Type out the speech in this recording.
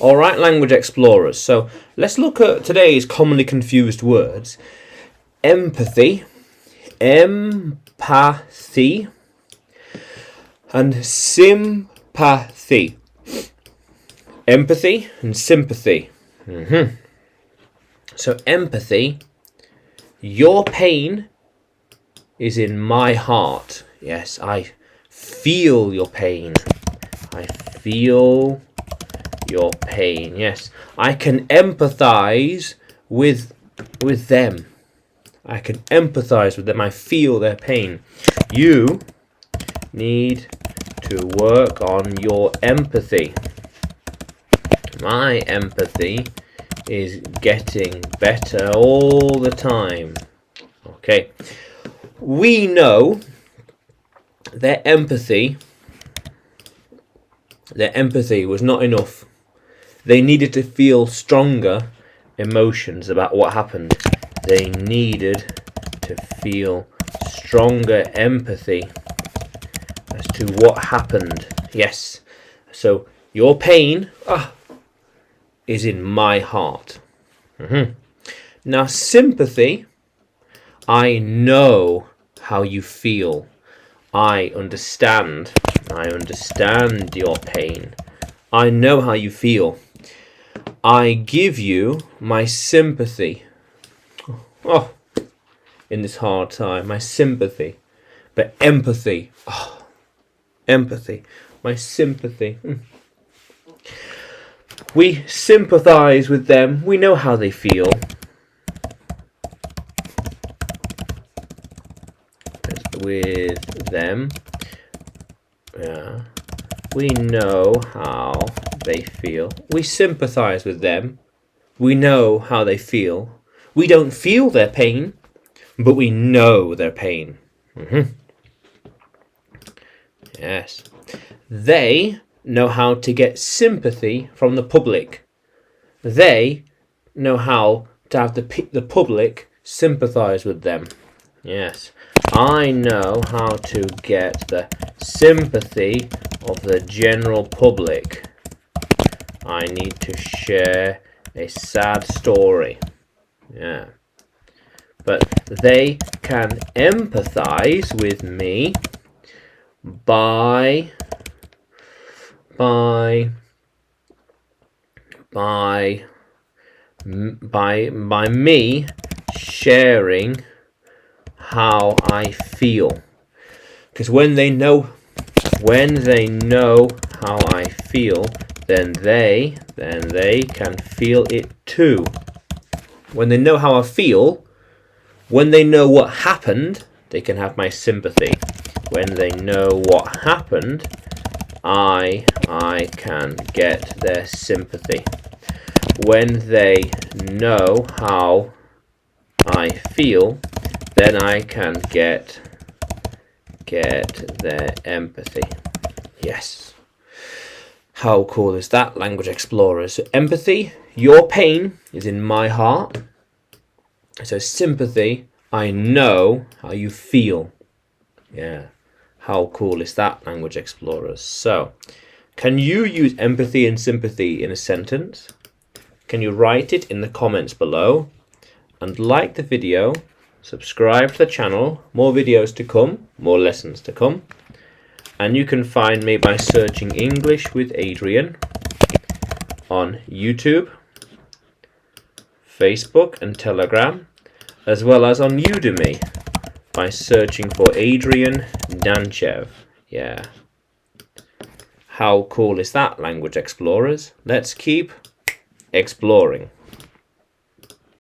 All right, language explorers. So let's look at today's commonly confused words. Empathy, empathy, and sympathy. Empathy and sympathy. So empathy, your pain is in my heart. Yes, I feel your pain. I feel your pain. Yes, I can empathize with them. I can empathize with them. I feel their pain. You need to work on your empathy. My empathy is getting better all the time. Okay. We know their empathy was not enough. They needed to feel stronger emotions about what happened. They needed to feel stronger empathy as to what happened. Yes. So your pain is in my heart. Now sympathy, I know how you feel. I understand your pain. I know how you feel. I give you my sympathy. In this hard time, my sympathy. But empathy. Empathy. My sympathy. We sympathize with them. We know how they feel. With them. Yeah. We know how they feel. We sympathize with them. We know how they feel. We don't feel their pain, but we know their pain. Yes. They know how to get sympathy from the public. They know how to have the public sympathize with them. Yes. I know how to get the sympathy of the general public. I need to share a sad story. Yeah. But they can empathize with me by me sharing how I feel. Because when they know how I feel, then they can feel it too. When they know how I feel, when they know what happened, they can have my sympathy. When they know what happened, I can get their sympathy. When they know how I feel, then I can get their empathy. Yes. How cool is that, language explorers? So empathy, your pain is in my heart. So sympathy, I know how you feel. Yeah. How cool is that, language explorers? So, can you use empathy and sympathy in a sentence? Can you write it in the comments below? And like the video, subscribe to the channel, more videos to come, more lessons to come. And you can find me by searching English with Adrian on YouTube, Facebook and Telegram, as well as on Udemy by searching for Adrian Danchev. Yeah. How cool is that, language explorers? Let's keep exploring.